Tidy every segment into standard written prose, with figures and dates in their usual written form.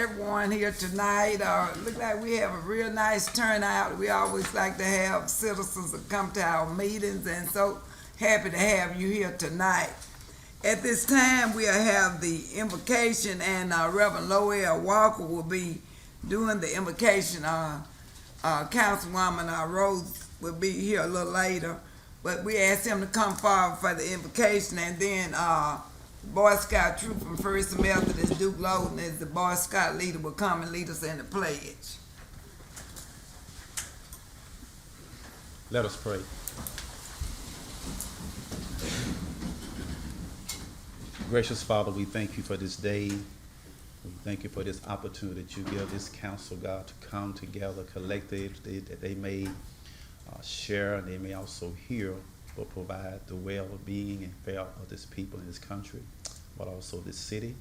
everyone here tonight. Look like we have a real nice turnout. We always like to have citizens that come to our meetings, and so happy to have you here tonight. At this time, we'll have the invocation, and Reverend Lowell Walker will be doing the invocation. Councilwoman Rose will be here a little later, but we asked him to come forward for the invocation, and then Boy Scout troop from First Methodist, Duke Loden, as the Boy Scout leader, will come and lead us in the pledge. Let us pray. Gracious Father, we thank you for this day. We thank you for this opportunity that you give this council, God, to come together collectively, that they may share and they may also hear or provide the well-being and fair of this people in this country, but also this city.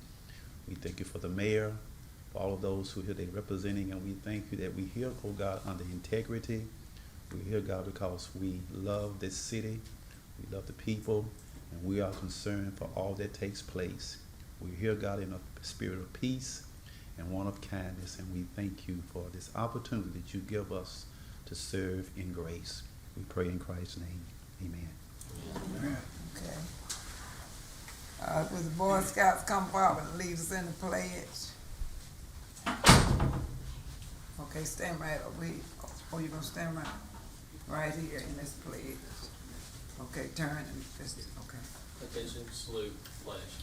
We thank you for the mayor, for all of those who here they're representing, and we thank you that we here, oh God, under integrity. We're here, God, because we love this city, we love the people, and we are concerned for all that takes place. We're here, God, in a spirit of peace and one of kindness, and we thank you for this opportunity that you give us to serve in grace. We pray in Christ's name. Amen. Okay. Will the Boy Scouts come forward and lead us in the pledge? Okay, stand right over here. Oh, you're going to stand right here in this pledge. Okay, turn and just, okay. Attention, salute, pledge.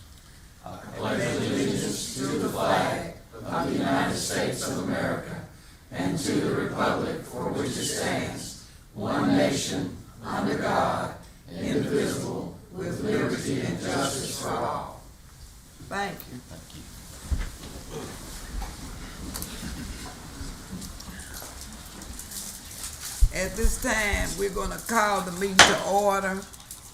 I pledge allegiance to the flag of the United States of America and to the republic for which it stands, one nation, under God, indivisible, with liberty and justice for all. Thank you. Thank you. At this time, we're going to call the meeting to order,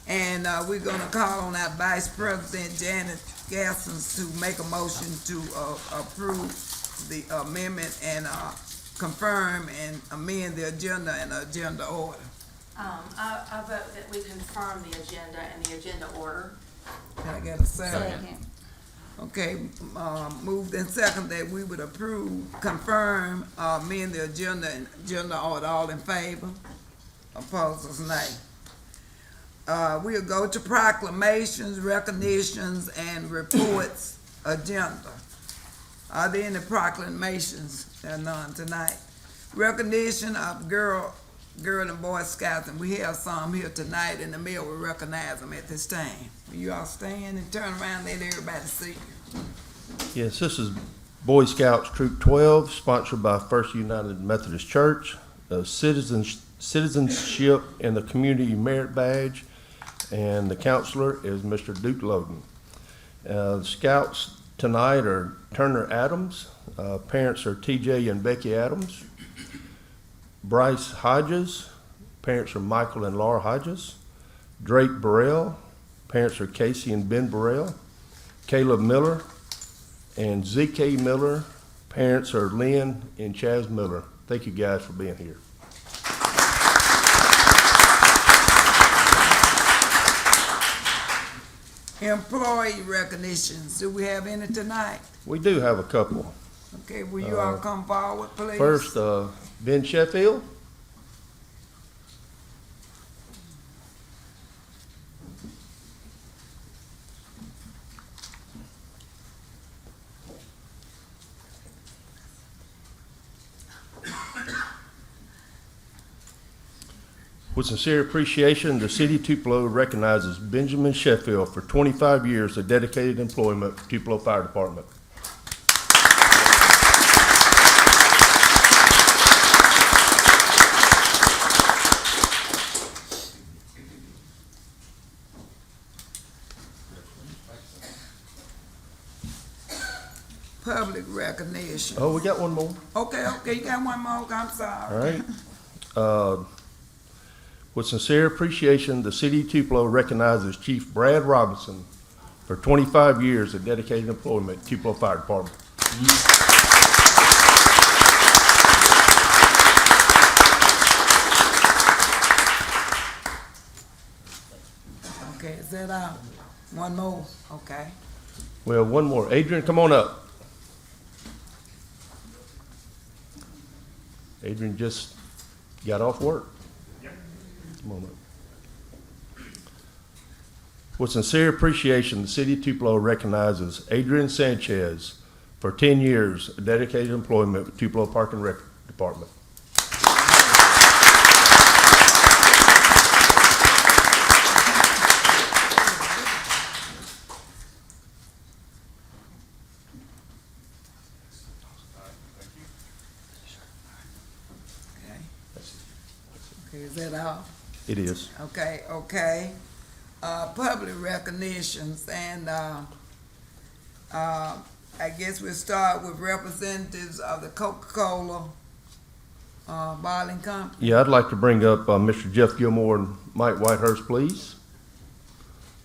and we're going to call on our Vice President, Janet Gaskins, to make a motion to approve the amendment and confirm and amend the agenda and agenda order. I vote that we confirm the agenda and the agenda order. Can I get a second? Second. Okay, moved and second that we would approve, confirm, amend the agenda and agenda order. All in favor? Opposers, nay. We'll go to proclamations, recognitions, and reports agenda. Are there any proclamations? There are none tonight. Recognition of girl and Boy Scouts, and we have some here tonight, and the mayor will recognize them at this time. Will you all stand and turn around and let everybody see you? Yes, this is Boy Scouts Troop 12, sponsored by First United Methodist Church, Citizenship and the Community Merit Badge, and the counselor is Mr. Duke Loden. The Scouts tonight are Turner Adams, parents are TJ and Becky Adams. Bryce Hodges, parents are Michael and Laura Hodges. Drake Burrell, parents are Casey and Ben Burrell. Caleb Miller and ZK Miller, parents are Lynn and Chaz Miller. Thank you guys for being here. Employee recognitions, do we have any tonight? We do have a couple. Okay, will you all come forward, please? First, Ben Sheffield. With sincere appreciation, the City of Tupelo recognizes Benjamin Sheffield for 25 years of dedicated employment for Tupelo Fire Department. Public recognition. Oh, we got one more. Okay, you got one more, okay, I'm sorry. All right. With sincere appreciation, the City of Tupelo recognizes Chief Brad Robinson for 25 years of dedicated employment at Tupelo Fire Department. Okay, is that one more? Okay. Well, one more. Adrian, come on up. Adrian just got off work. Come on up. With sincere appreciation, the City of Tupelo recognizes Adrian Sanchez for 10 years of dedicated employment with Tupelo Park and Rec Department. Okay. Okay, is that all? It is. Okay. Public recognitions, and I guess we'll start with representatives of the Coca-Cola bottling company. Yeah, I'd like to bring up Mr. Jeff Gilmore and Mike Whitehurst, please.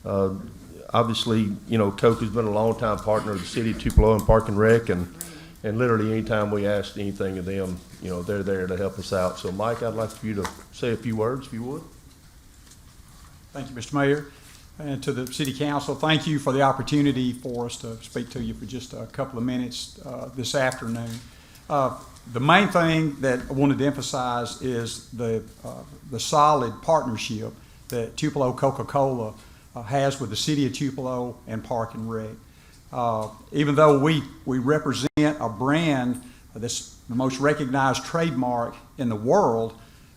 Obviously, you know, Coke has been a longtime partner of the City of Tupelo and Park and Rec, and literally anytime we ask anything of them, you know, they're there to help us out. So, Mike, I'd like for you to say a few words, if you would. Thank you, Mr. Mayor, and to the City Council. Thank you for the opportunity for us to speak to you for just a couple of minutes this afternoon. The main thing that I wanted to emphasize is the solid partnership that Tupelo Coca-Cola has with the City of Tupelo and Park and Rec. Even though we represent a brand that's the most recognized trademark in the world,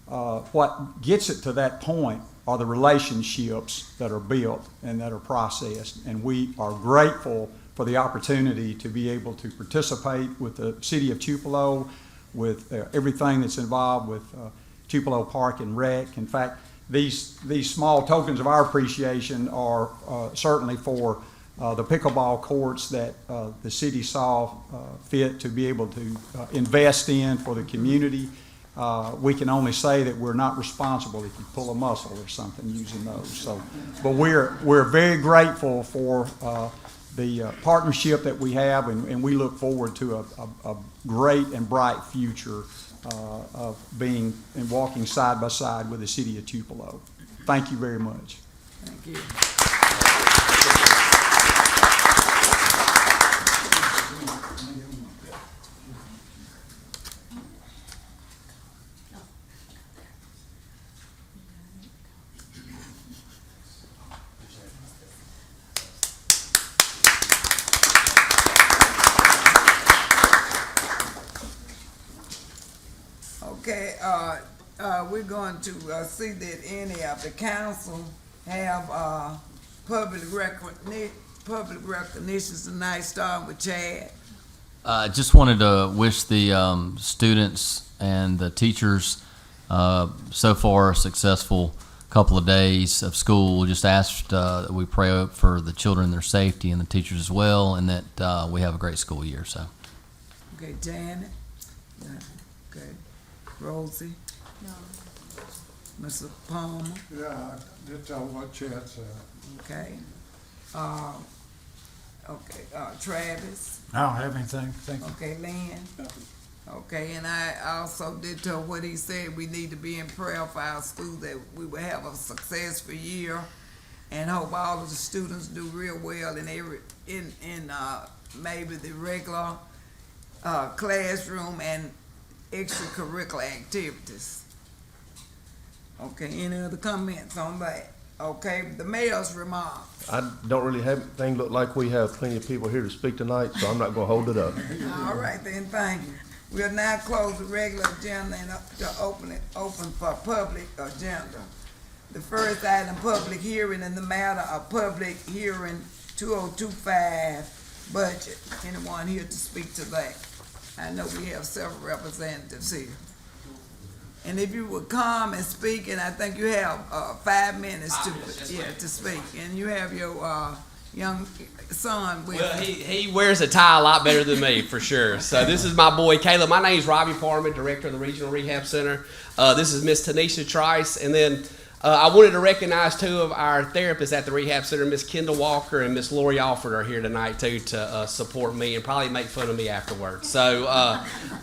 what gets it to that point are the relationships that are built and that are processed. And we are grateful for the opportunity to be able to participate with the City of Tupelo, with everything that's involved with Tupelo Park and Rec. In fact, these small tokens of our appreciation are certainly for the pickleball courts that the city saw fit to be able to invest in for the community. We can only say that we're not responsible if you pull a muscle or something using those. So, but we're very grateful for the partnership that we have, and we look forward to a great and bright future of being and walking side by side with the City of Tupelo. Thank you very much. Thank you. Okay, we're going to see that any of the council have public recognitions tonight, starting with Chad. Just wanted to wish the students and the teachers so far a successful couple of days of school. Just asked that we pray for the children, their safety, and the teachers as well, and that we have a great school year. So, Okay, Janet. Yeah. Okay, Rosie. No. Mr. Palmer. Yeah, I did tell what Chad said. Okay. Travis. I don't have anything, thank you. Okay, Lynn. Okay, and I also did tell what he said, we need to be in prayer for our school, that we will have a successful year, and hope all of the students do real well in maybe the regular classroom and extracurricular activities. Okay, any other comments on that? Okay, the mayor's remarks. I don't really have anything. Look like we have plenty of people here to speak tonight, so I'm not going to hold it up. All right then, thank you. We'll now close the regular agenda and open for public agenda. The first item, public hearing in the matter of public hearing 2025 budget. Anyone here to speak to that? I know we have several representatives here. And if you would come and speak, and I think you have 5 minutes to speak, and you have your young son with Well, you. he wears a tie a lot better than me, for sure. So this is my boy, Caleb. My name's Robbie Parman, Director of the Regional Rehab Center. This is Miss Tanisha Trice. And then I wanted to recognize 2 of our therapists at the Rehab Center. Miss Kendall Walker and Miss Lori Alford are here tonight, too, to support me and probably make fun of me afterwards. So,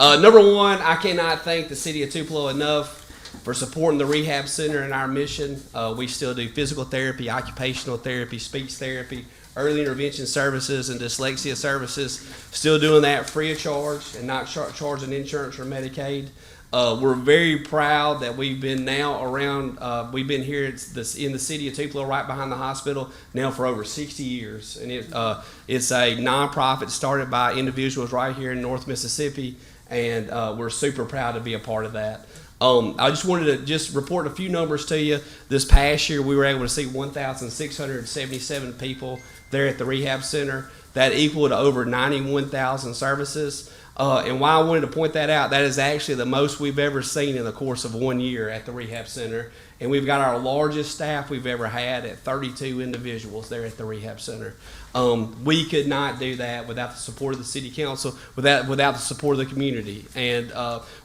number one, I cannot thank the City of Tupelo enough for supporting the Rehab Center and our mission. We still do physical therapy, occupational therapy, speech therapy, early intervention services, and dyslexia services. Still doing that free of charge and not charging insurance or Medicaid. We're very proud that we've been now around, we've been here in the city of Tupelo, right behind the hospital, now for over 60 years. And it's a nonprofit started by individuals right here in North Mississippi, and we're super proud to be a part of that. I just wanted to just report a few numbers to you. This past year, we were able to see 1,677 people there at the rehab center. That equaled over 91,000 services. And why I wanted to point that out, that is actually the most we've ever seen in the course of 1 year at the rehab center. And we've got our largest staff we've ever had at 32 individuals there at the rehab center. We could not do that without the support of the city council, without the support of the community. And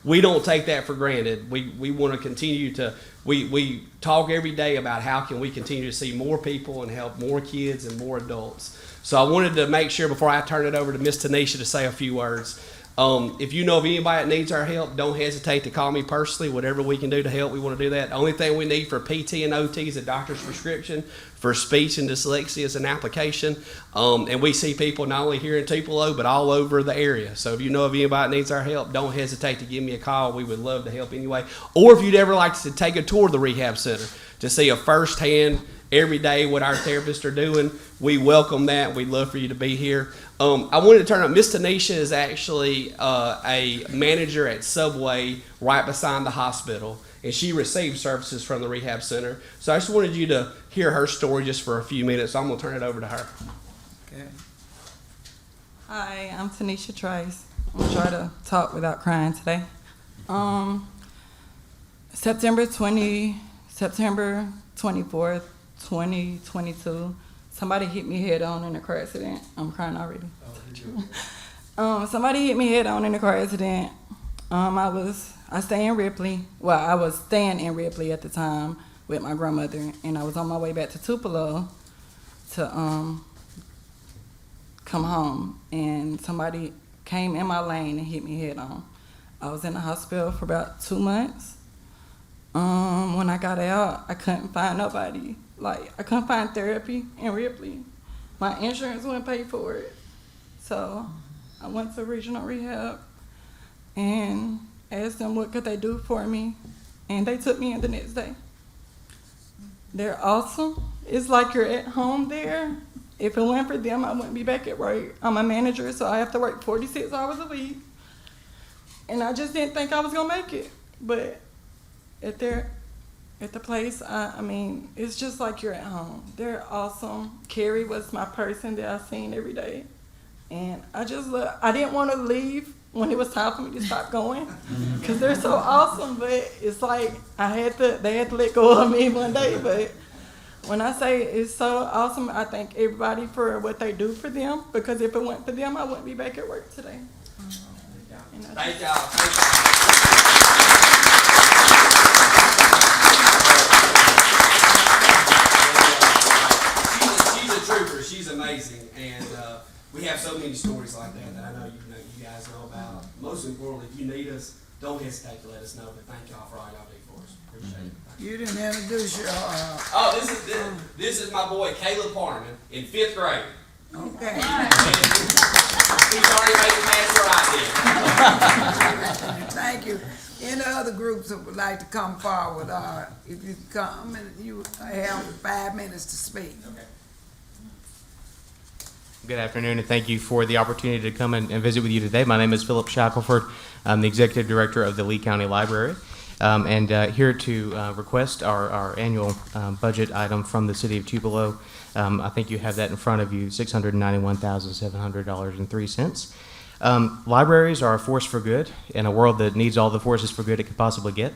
we don't take that for granted. We want to continue to, we talk every day about how can we continue to see more people and help more kids and more adults. So I wanted to make sure before I turn it over to Miss Tanisha to say a few words. If you know of anybody that needs our help, don't hesitate to call me personally. Whatever we can do to help, we want to do that. The only thing we need for PT and OT is a doctor's prescription. For speech and dyslexia is an application. And we see people not only here in Tupelo, but all over the area. So if you know of anybody that needs our help, don't hesitate to give me a call. We would love to help anyway. Or if you'd ever like to take a tour of the rehab center to see a firsthand every day what our therapists are doing, we welcome that. We'd love for you to be here. I wanted to turn up. Miss Tanisha is actually a manager at Subway right beside the hospital, and she receives services from the rehab center. So I just wanted you to hear her story just for a few minutes. So I'm going to turn it over to her. Okay. Hi, I'm Tanisha Trice. I'm going to try to talk without crying today. September 24th, 2022. Somebody hit me head on in a car accident. I'm crying already. Somebody hit me head on in a car accident. I stay in Ripley. Well, I was staying in Ripley at the time with my grandmother, and I was on my way back to Tupelo to come home, and somebody came in my lane and hit me head on. I was in the hospital for about 2 months. When I got out, I couldn't find nobody. Like, I couldn't find therapy in Ripley. My insurance wouldn't pay for it. So I went to regional rehab and asked them what could they do for me. And they took me in the next day. They're awesome. It's like you're at home there. If it weren't for them, I wouldn't be back at work. I'm a manager, so I have to work 46 hours a week. And I just didn't think I was gonna make it. But at the place, I mean, it's just like you're at home. They're awesome. Carrie was my person that I seen every day. And I didn't want to leave when it was time for me to stop going because they're so awesome. But it's like they had to let go of me one day. But when I say it's so awesome, I thank everybody for what they do for them, because if it weren't for them, I wouldn't be back at work today. Thank y'all. She's a trooper. She's amazing, and we have so many stories like that I know you guys know about. Most importantly, if you need us, don't hesitate to let us know. But thank y'all for all y'all do for us. Appreciate it. You didn't introduce your, This is my boy Caleb Parman in 5th grade. okay. He's already made it past where I did. Thank you. Any other groups that would like to come forward, if you come and you have 5 minutes to speak. Okay. Good afternoon, and thank you for the opportunity to come and visit with you today. My name is Philip Shackelford. I'm the Executive Director of the Lee County Library, and here to request our annual budget item from the City of Tupelo. I think you have that in front of you, $691,700.03. Libraries are a force for good in a world that needs all the forces for good it could possibly get.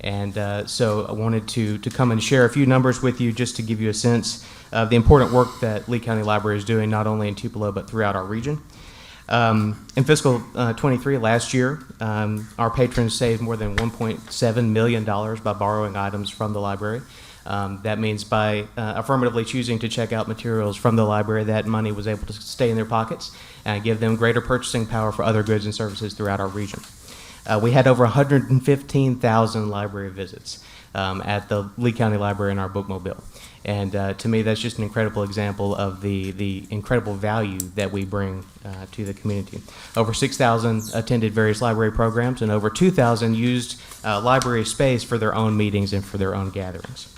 And so I wanted to come and share a few numbers with you just to give you a sense of the important work that Lee County Library is doing, not only in Tupelo but throughout our region. In fiscal 23 last year, our patrons saved more than $1.7 million by borrowing items from the library. That means by affirmatively choosing to check out materials from the library, that money was able to stay in their pockets and give them greater purchasing power for other goods and services throughout our region. We had over 115,000 library visits at the Lee County Library in our bookmobile. And to me, that's just an incredible example of the incredible value that we bring to the community. Over 6,000 attended various library programs, and over 2,000 used library space for their own meetings and for their own gatherings.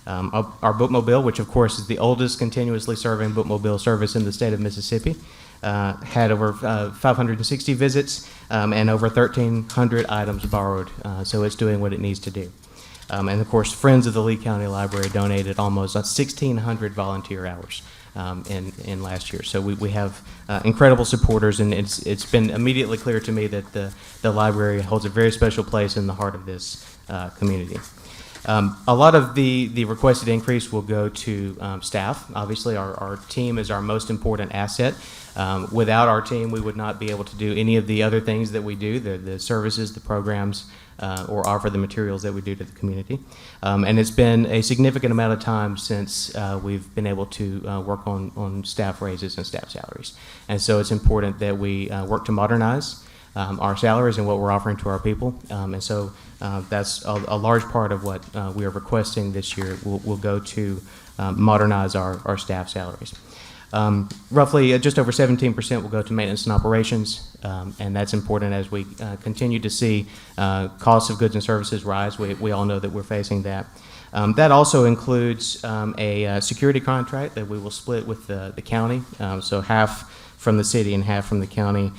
Our bookmobile, which of course is the oldest continuously serving bookmobile service in the state of Mississippi, had over 560 visits and over 1,300 items borrowed, so it's doing what it needs to do. And of course, Friends of the Lee County Library donated almost 1,600 volunteer hours in last year. So we have incredible supporters, and it's been immediately clear to me that the library holds a very special place in the heart of this community. A lot of the requested increase will go to staff. Obviously, our team is our most important asset. Without our team, we would not be able to do any of the other things that we do, the services, the programs, or offer the materials that we do to the community. And it's been a significant amount of time since we've been able to work on staff raises and staff salaries. And so it's important that we work to modernize our salaries and what we're offering to our people. And so that's a large part of what we are requesting this year will go to modernize our staff salaries. Roughly just over 17% will go to maintenance and operations, and that's important as we continue to see costs of goods and services rise. We all know that we're facing that. That also includes a security contract that we will split with the county, so half from the city and half from the county,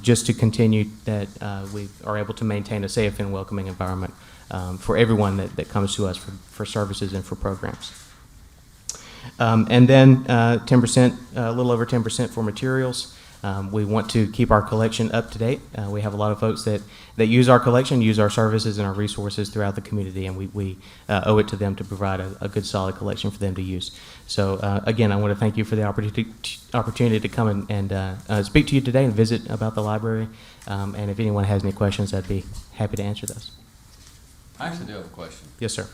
just to continue that we are able to maintain a safe and welcoming environment for everyone that comes to us for services and for programs. And then 10%, a little over 10% for materials. We want to keep our collection up to date. We have a lot of folks that use our collection, use our services and our resources throughout the community, and we owe it to them to provide a good, solid collection for them to use. So again, I want to thank you for the opportunity to come and speak to you today and visit about the library. And if anyone has any questions, I'd be happy to answer those. I actually do have a question. Yes, sir.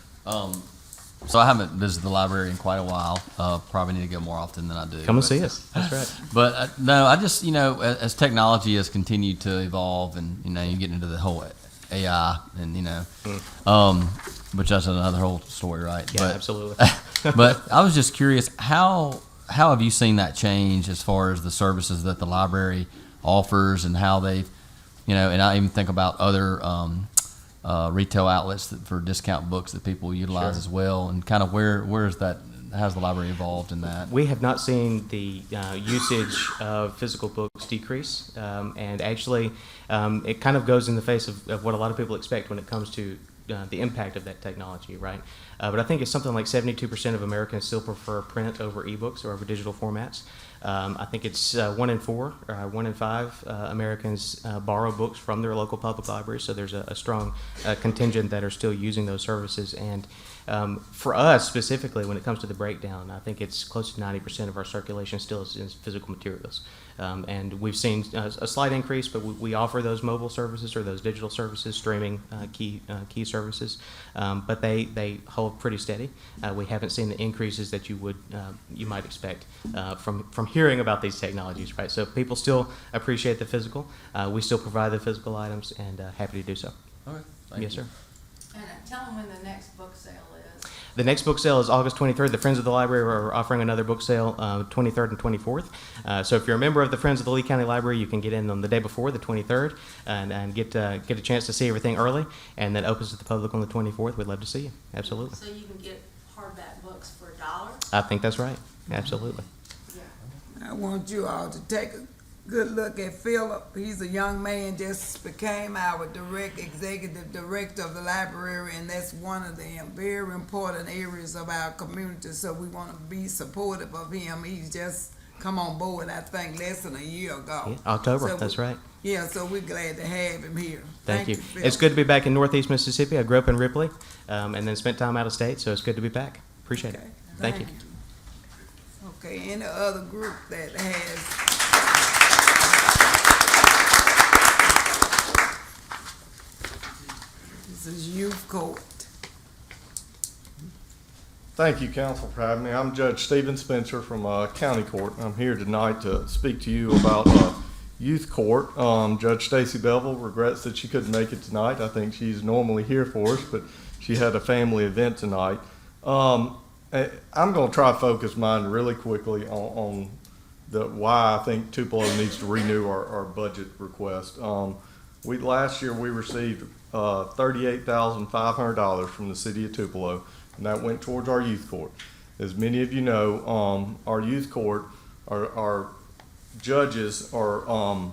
So I haven't visited the library in quite a while. Probably need to go more often than I do. Come and see us. That's right. But no, I just, as technology has continued to evolve, and you get into the whole AI, and which that's another whole story, right? Yeah, but, absolutely. But I was just curious, how have you seen that change as far as the services that the library offers, and how they've, and I even think about other retail outlets for discount books that people utilize as well, and kind of where is that? How's the library evolved in that? We have not seen the usage of physical books decrease, and actually it kind of goes in the face of what a lot of people expect when it comes to the impact of that technology, right? But I think it's something like 72% of Americans still prefer print over ebooks or over digital formats. I think it's 1 in 4 or 1 in 5 Americans borrow books from their local public libraries, so there's a strong contingent that are still using those services. And for us specifically, when it comes to the breakdown, I think it's close to 90% of our circulation still is physical materials. And we've seen a slight increase, but we offer those mobile services or those digital services, streaming key services, but they hold pretty steady. We haven't seen the increases that you might expect from hearing about these technologies, right? So people still appreciate the physical. We still provide the physical items, and happy to do so. Okay. Yes, sir. And tell them when the next book sale is. The next book sale is August 23rd. The Friends of the Library are offering another book sale 23rd and 24th. So if you're a member of the Friends of the Lee County Library, you can get in on the day before, the 23rd, and get a chance to see everything early, and then opens to the public on the 24th. We'd love to see you. Absolutely. So you can get hardback books for $1? I think that's right. Absolutely. Yeah. I want you all to take a good look at Philip. He's a young man, just became our executive director of the library, and that's one of the very important areas of our community, so we want to be supportive of him. He's just come on board, I think, less than a year ago. Yeah, October, So that's right. Yeah, so we're glad to have him here. Thank you. Philip. It's good to be back in Northeast Mississippi. I grew up in Ripley, and then spent time out of state, so it's good to be back. Appreciate Okay, it. Thank you. Okay, any other group that has this is youth court. Thank you, Council, for having me. I'm Judge Stephen Spencer from County Court. I'm here tonight to speak to you about youth court. Judge Stacy Bevel regrets that she couldn't make it tonight. I think she's normally here for us, but she had a family event tonight. I'm going to try to focus mine really quickly on the why I think Tupelo needs to renew our budget request. Last year we received $38,500 from the city of Tupelo, and that went towards our youth court. As many of you know, our youth court, our judges are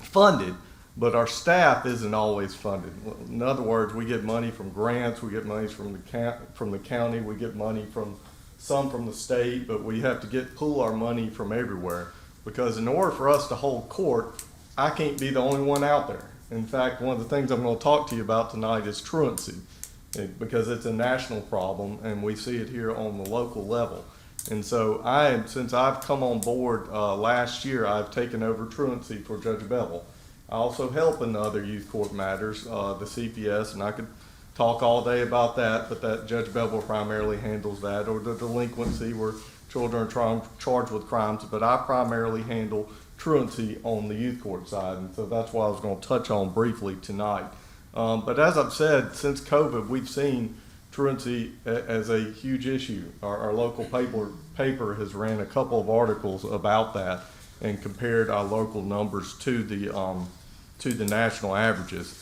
funded, but our staff isn't always funded. In other words, we get money from grants, we get money from the county, we get money from the state, but we have to pull our money from everywhere, because in order for us to hold court, I can't be the only one out there. In fact, one of the things I'm going to talk to you about tonight is truancy, because it's a national problem and we see it here on the local level. And so since I've come on board last year, I've taken over truancy for Judge Bevel. I also help in the other youth court matters, the CPS, and I could talk all day about that, but that Judge Bevel primarily handles that, or the delinquency where children are charged with crimes, but I primarily handle truancy on the youth court side, and so that's what I was going to touch on briefly tonight. But as I've said, since COVID, we've seen truancy as a huge issue. Our local paper has ran a couple of articles about that and compared our local numbers to the national averages.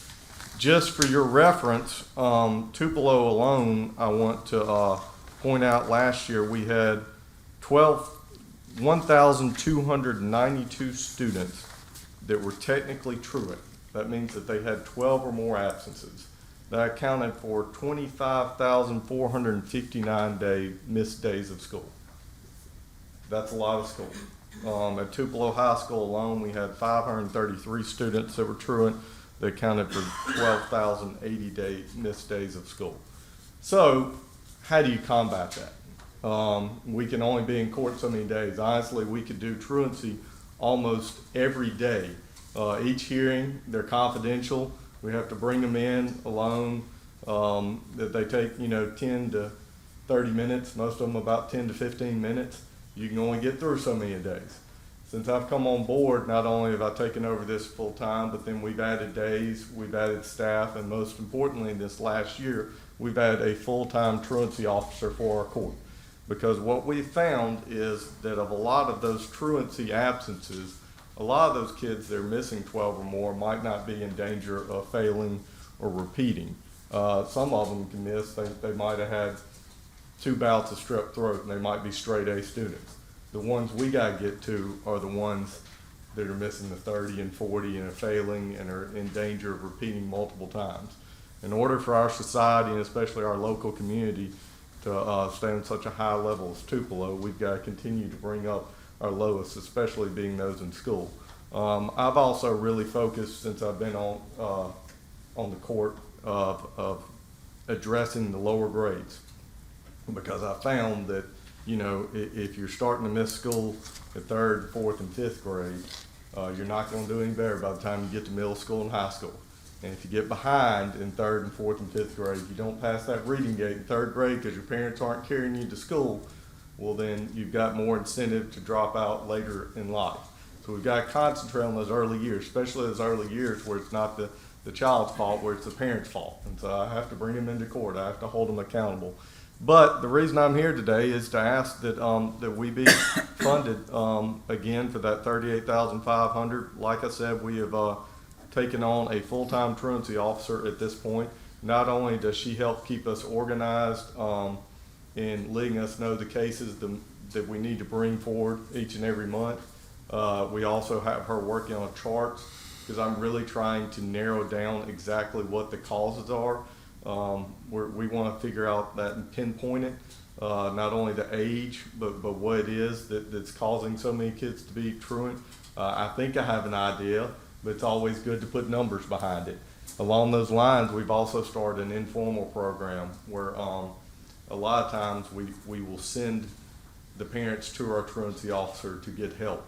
Just for your reference, Tupelo alone, I want to point out last year we had 1,292 students that were technically truant. That means that they had 12 or more absences. That accounted for 25,459 missed days of school. That's a lot of school. At Tupelo High School alone, we had 533 students that were truant. That accounted for 12,080 missed days of school. So, how do you combat that? We can only be in court so many days. Honestly, we could do truancy almost every day. Each hearing, they're confidential. We have to bring them in alone. That they take 10 to 30 minutes. Most of them about 10 to 15 minutes. You can only get through so many days. Since I've come on board, not only have I taken over this full time, but then we've added days, we've added staff, and most importantly, this last year, we've added a full-time truancy officer for our court. Because what we found is that of a lot of those truancy absences, a lot of those kids that are missing 12 or more might not be in danger of failing or repeating. Some of them can miss, they might have had 2 bouts of strep throat and they might be straight A students. The ones we gotta get to are the ones that are missing the 30 and 40 and are failing and are in danger of repeating multiple times. In order for our society and especially our local community to stay on such a high level as Tupelo, we've got to continue to bring up our lowest, especially being those in school. I've also really focused since I've been on the court of addressing the lower grades, because I found that if you're starting to miss school at 3rd, 4th, and 5th grade, you're not going to do any better by the time you get to middle school and high school. And if you get behind in 3rd and 4th and 5th grade, if you don't pass that reading gate in 3rd grade because your parents aren't carrying you to school, well then you've got more incentive to drop out later in life. So we've got to concentrate on those early years, especially those early years where it's not the child's fault, where it's the parent's fault. And so I have to bring them into court. I have to hold them accountable. But the reason I'm here today is to ask that we be funded again for that $38,500. Like I said, we have taken on a full-time truancy officer at this point. Not only does she help keep us organized in letting us know the cases that we need to bring forward each and every month, we also have her working on charts, because I'm really trying to narrow down exactly what the causes are. We want to figure out that and pinpoint it, not only the age, but what it is that's causing so many kids to be truant. I think I have an idea, but it's always good to put numbers behind it. Along those lines, we've also started an informal program where a lot of times we will send the parents to our truancy officer to get help,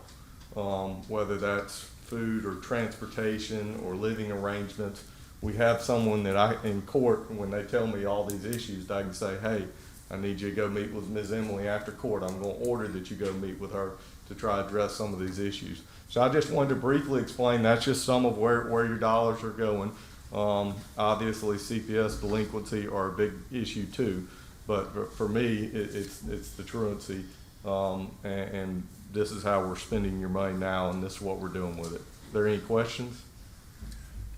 whether that's food or transportation or living arrangements. We have someone that in court, when they tell me all these issues, I can say, hey, I need you to go meet with Ms. Emily after court. I'm going to order that you go meet with her to try to address some of these issues. So I just wanted to briefly explain that's just some of where your dollars are going. Obviously, CPS delinquency are a big issue too, But for me, it's the truancy, and this is how we're spending your money now, and this is what we're doing with it. Are there any questions?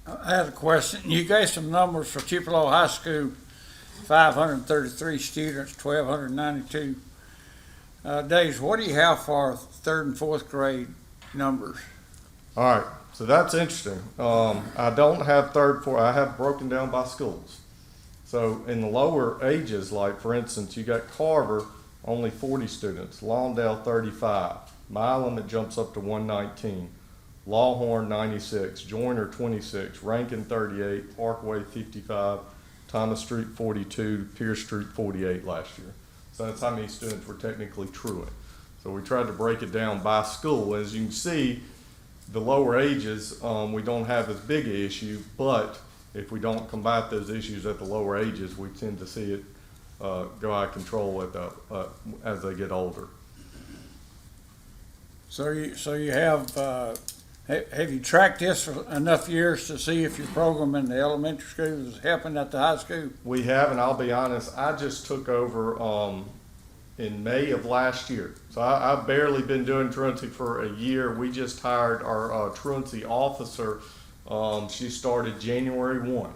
I had a question. You gave some numbers for Tupelo High School, 533 students, 1,292 days. What do you have for third and fourth grade numbers? All right, so that's interesting. I don't have third, fourth. I have broken down by schools. So in the lower ages, like for instance, you got Carver, only 40 students, Lawndale 35, Milam it jumps up to 119, Lawhorn 96, Joyner 26, Rankin 38, Parkway 55, Thomas Street 42, Pierce Street 48 last year. So that's how many students were technically truant. So we tried to break it down by school. As you can see, the lower ages, we don't have as big an issue, but if we don't combat those issues at the lower ages, we tend to see it go out of control as they get older. So you have you tracked this for enough years to see if your program in the elementary school is helping at the high school? We have, and I'll be honest, I just took over in May of last year. So I've barely been doing truancy for a year. We just hired our truancy officer. She started January 1.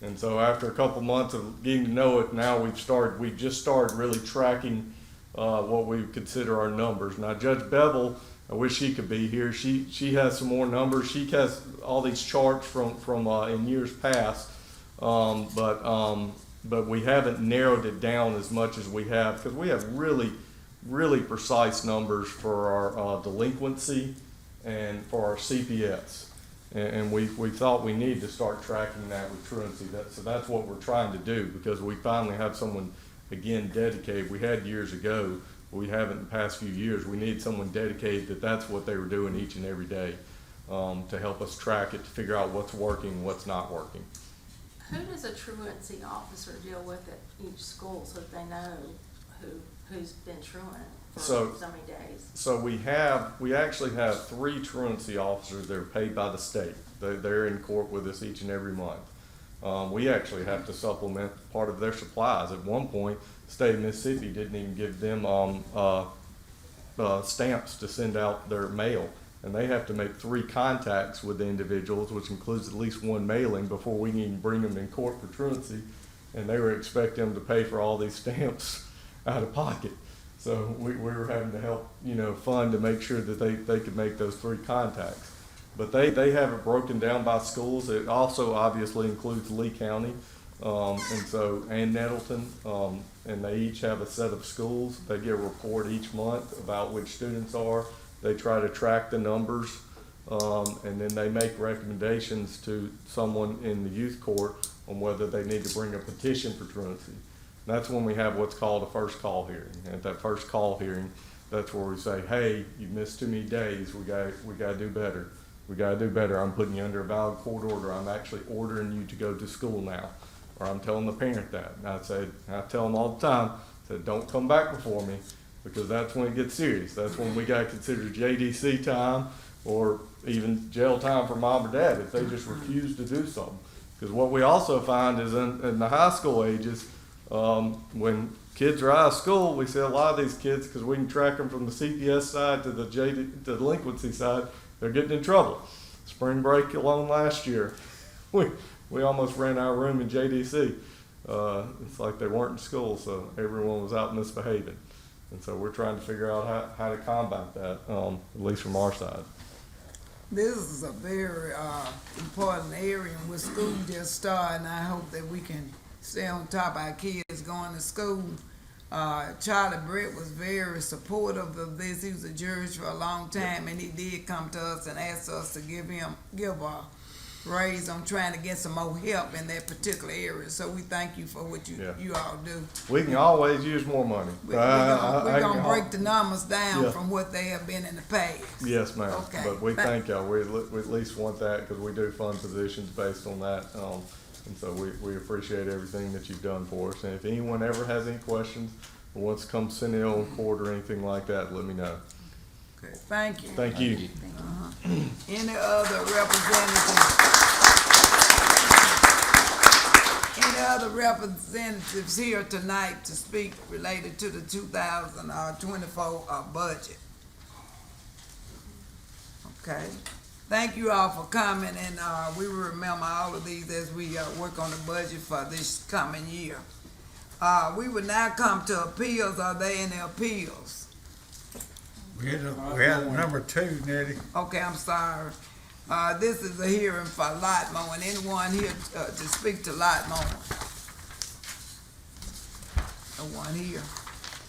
And so after a couple months of getting to know it, now we just started really tracking what we consider our numbers. Now Judge Bevel, I wish she could be here. She has some more numbers. She has all these charts from in years past, but we haven't narrowed it down as much as we have, because we have really precise numbers for our delinquency and for our CPS. And we thought we need to start tracking that with truancy. So that's what we're trying to do, because we finally have someone, again, dedicated. We had years ago, but we haven't in the past few years. We need someone dedicated that's what they were doing each and every day, to help us track it, to figure out what's working, what's not working. Who does a truancy officer deal with at each school so that they know who's been truant for so many days? So we actually have 3 truancy officers that are paid by the state. They're in court with us each and every month. We actually have to supplement part of their supplies. At one point, the state of Mississippi didn't even give them stamps to send out their mail. And they have to make 3 contacts with the individuals, which includes at least 1 mailing, before we can even bring them in court for truancy. And they were expecting them to pay for all these stamps out of pocket. So we were having to help, fund to make sure that they could make those 3 contacts. But they have it broken down by schools. It also obviously includes Lee County, and Nettleton, and they each have a set of schools. They get a report each month about which students are. They try to track the numbers, and then they make recommendations to someone in the youth court on whether they need to bring a petition for truancy. That's when we have what's called a first call hearing. At that first call hearing, that's where we say, hey, you missed too many days. We got to do better. We got to do better. I'm putting you under a valid court order. I'm actually ordering you to go to school now. Or I'm telling the parent that. And I tell them all the time, don't come back before me, because that's when it gets serious. That's when we got to consider JDC time or even jail time for mom or dad if they just refuse to do something. Because what we also find is in the high school ages, when kids are out of school, we see a lot of these kids, because we can track them from the CPS side to the delinquency side, they're getting in trouble. Spring break alone last year, we almost ran our room in JDC. It's like they weren't in school, so everyone was out misbehaving. And so we're trying to figure out how to combat that, at least from our side. This is a very important area in which school just started, and I hope that we can stay on top of our kids going to school. Charlie Brett was very supportive of this. He was a judge for a long time, and he did come to us and ask us to give a raise on trying to get some more help in that particular area. So we thank you for what you all do. We can always use more money. We're going to break the numbers down from what they have been in the past. Yes, ma'am. Okay. But we thank y'all. We at least want that, because we do fund positions based on that. And so we appreciate everything that you've done for us. And if anyone ever has any questions or wants to come sit in on court or anything like that, let me know. Okay. Thank you. Thank you. Any other representatives? Any other representatives here tonight to speak related to the 2024 budget? Okay. Thank you all for coming, and we will remember all of these as we work on the budget for this coming year. We will now come to appeals. Are there any appeals? We had number 2, Nettie. Okay, I'm sorry. This is a hearing for lot mowing. Anyone here to speak to lot mowing? No one here.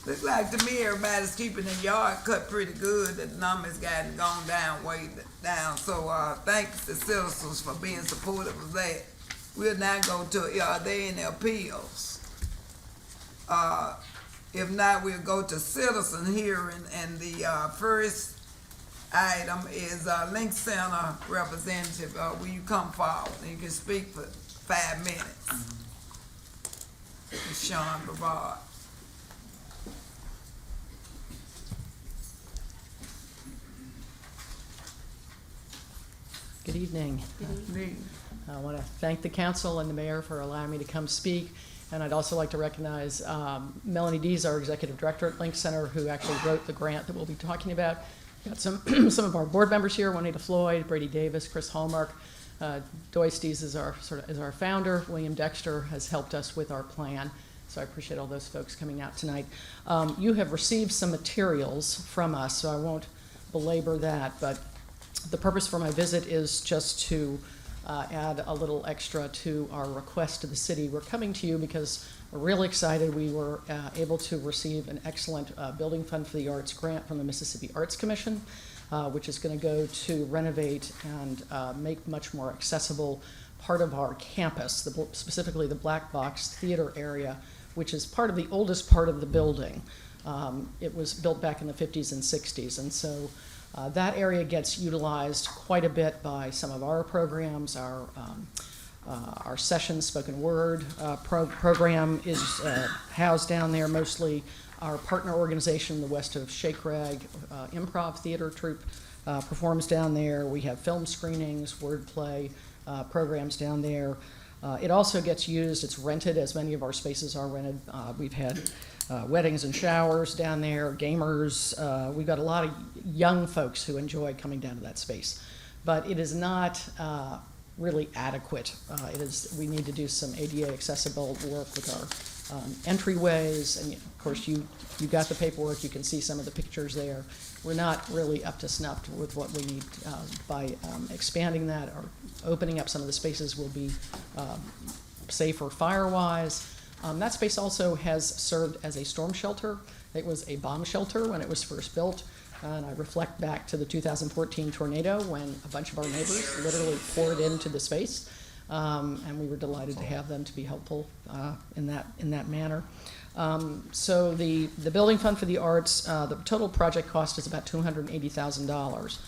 Looks like to me everybody's keeping their yard cut pretty good. The numbers gone down, way down. So thanks to citizens for being supportive of that. We'll now go to, are there any appeals? If not, we'll go to citizen hearing, and the first item is Link Center representative. Will you come forward? You can speak for 5 minutes. Sean Brevard. Good evening. I want to thank the council and the mayor for allowing me to come speak. And I'd also like to recognize Melanie Dees, our executive director at Link Center, who actually wrote the grant that we'll be talking about. We've got some of our board members here: Juanita Floyd, Brady Davis, Chris Hallmark. Doyce Dees is our founder. William Dexter has helped us with our plan. So I appreciate all those folks coming out tonight. You have received some materials from us, so I won't belabor that. But the purpose for my visit is just to add a little extra to our request to the city. We're coming to you because we're really excited. We were able to receive an excellent Building Fund for the Arts grant from the Mississippi Arts Commission, which is going to go to renovate and make much more accessible part of our campus, specifically the Black Box Theater area, which is part of the oldest part of the building. It was built back in the 50s and 60s, and so that area gets utilized quite a bit by some of our programs. Our Sessions Spoken Word program is housed down there. Mostly our partner organization, the West of Shake Rag Improv Theater Troupe, performs down there. We have film screenings, wordplay programs down there. It also gets used, it's rented, as many of our spaces are rented. We've had weddings and showers down there, gamers. We've got a lot of young folks who enjoy coming down to that space. But it is not really adequate. We need to do some ADA accessible work with our entryways. And of course, you got the paperwork. You can see some of the pictures there. We're not really up to snuff with what we need. By expanding that or opening up some of the spaces will be safer fire-wise. That space also has served as a storm shelter. It was a bomb shelter when it was first built. And I reflect back to the 2014 tornado when a bunch of our neighbors literally poured into the space. And we were delighted to have them to be helpful in that manner. So the Building Fund for the Arts, the total project cost is about $280,000.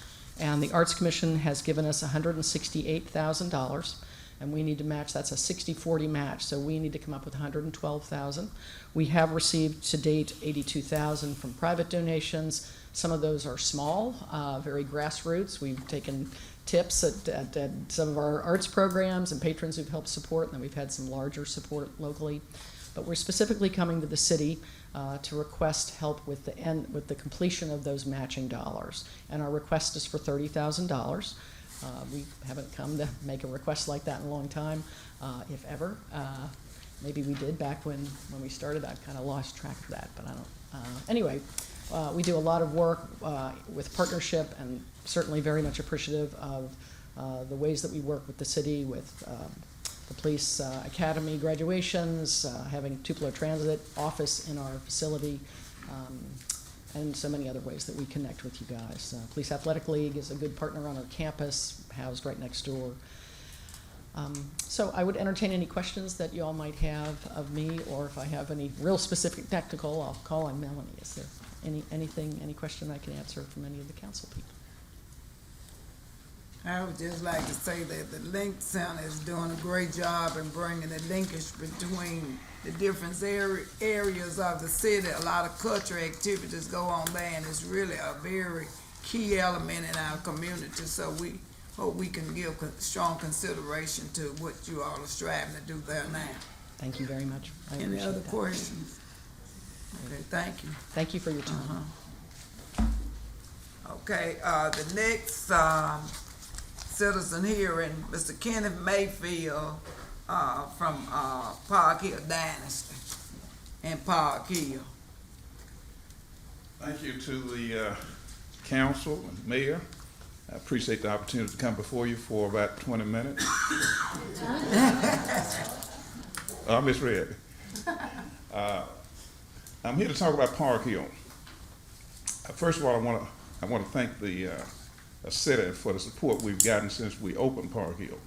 And the Arts Commission has given us $168,000. And we need to match, that's a 60-40 match, so we need to come up with $112,000. We have received to date $82,000 from private donations. Some of those are small, very grassroots. We've taken tips at some of our arts programs and patrons who've helped support, and then we've had some larger support locally. But we're specifically coming to the city to request help with the completion of those matching dollars. And our request is for $30,000. We haven't come to make a request like that in a long time, if ever. Maybe we did back when we started. I kind of lost track of that, but I don't. Anyway, we do a lot of work with partnership, and certainly very much appreciative of the ways that we work with the city, with the police academy graduations, having Tupelo Transit office in our facility, and so many other ways that we connect with you guys. Police Athletic League is a good partner on our campus, housed right next door. So I would entertain any questions that you all might have of me, or if I have any real specific technical, I'll call on Melanie. Is there any question I can answer from any of the council people? I would just like to say that the Link Center is doing a great job in bringing the linkage between the different areas of the city. A lot of cultural activities go on there, and it's really a very key element in our community. So hope we can give strong consideration to what you all are striving to do there now. Thank you very much. I Any appreciate other that. questions? Okay, thank you. Thank you for your time. Okay, the next, citizen hearing, Mr. Kenneth Mayfield, from, Park Hill Dynasty in Park Hill. Thank you to the council and mayor. I appreciate the opportunity to come before you for about 20 minutes. I misread. I'm here to talk about Park Hill. First of all, I want to thank the city for the support we've gotten since we opened Park Hill.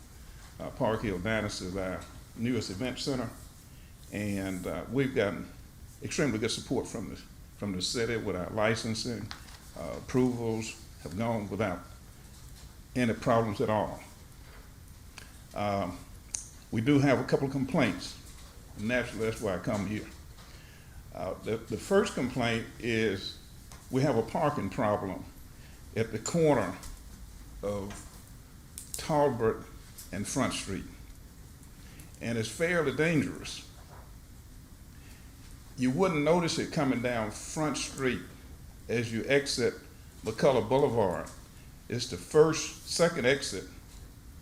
Park Hill Dynasty is our newest event center, and we've gotten extremely good support from the city with our licensing. Approvals have gone without any problems at all. We do have a couple of complaints. Naturally, that's why I come here. The first complaint is we have a parking problem at the corner of Talbot and Front Street, and it's fairly dangerous. You wouldn't notice it coming down Front Street as you exit McCullough Boulevard. It's the second exit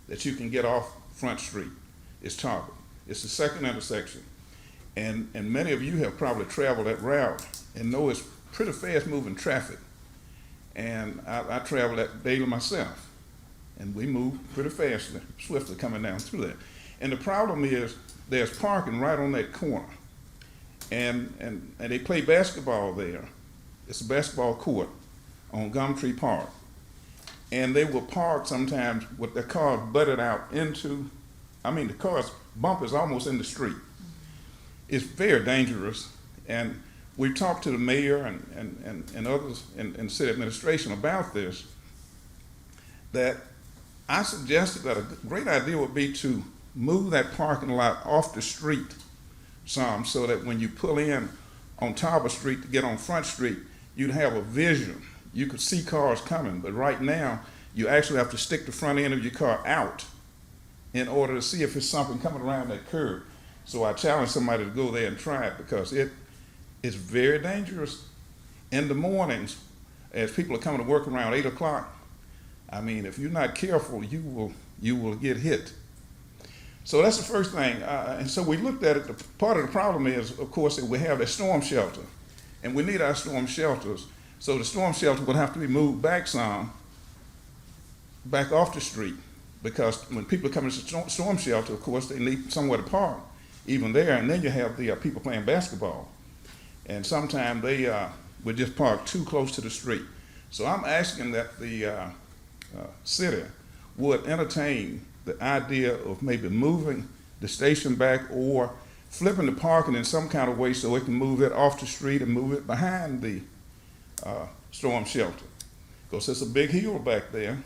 that you can get off Front Street. It's Talbot. It's the second intersection. And many of you have probably traveled that route and know it's pretty fast moving traffic. And I travel that daily myself. And we move pretty fastly, swiftly coming down through that. And the problem is there's parking right on that corner. And they play basketball there. It's a basketball court on Gumtree Park. And they will park sometimes with their cars butted out into, the car's bump is almost in the street. It's very dangerous. And we've talked to the mayor and others in city administration about this, that I suggested that a great idea would be to move that parking lot off the street some, so that when you pull in on Talbot Street to get on Front Street, you'd have a vision. You could see cars coming, but right now, you actually have to stick the front end of your car out in order to see if there's something coming around that curve. So I challenge somebody to go there and try it, because it is very dangerous. In the mornings, as people are coming to work around 8 o'clock, if you're not careful, you will get hit. So that's the first thing. And so we looked at it. Part of the problem is, of course, that we have a storm shelter, and we need our storm shelters. So the storm shelter would have to be moved back off the street, because when people come to the storm shelter, of course, they need somewhere to park, even there. And then you have the people playing basketball, and sometimes they would just park too close to the street. So I'm asking that the city would entertain the idea of maybe moving the station back, or flipping the parking in some kind of way so it can move it off the street and move it behind the storm shelter. Because there's a big hill back there.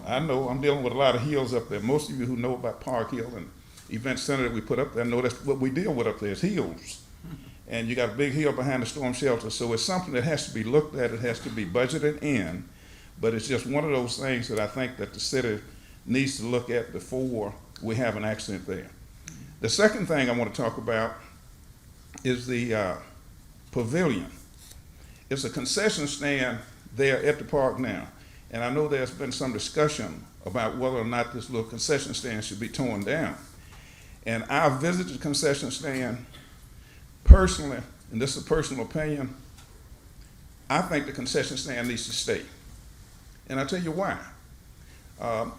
I know I'm dealing with a lot of hills up there. Most of you who know about Park Hill and Event Center that we put up there know that's what we deal with up there, is hills. And you got a big hill behind the storm shelter. So it's something that has to be looked at. It has to be budgeted in. But it's just one of those things that I think that the city needs to look at before we have an accident there. The second thing I want to talk about is the pavilion. It's a concession stand there at the park now. And I know there's been some discussion about whether or not this little concession stand should be torn down. And I visited the concession stand personally, and this is a personal opinion. I think the concession stand needs to stay. And I'll tell you why.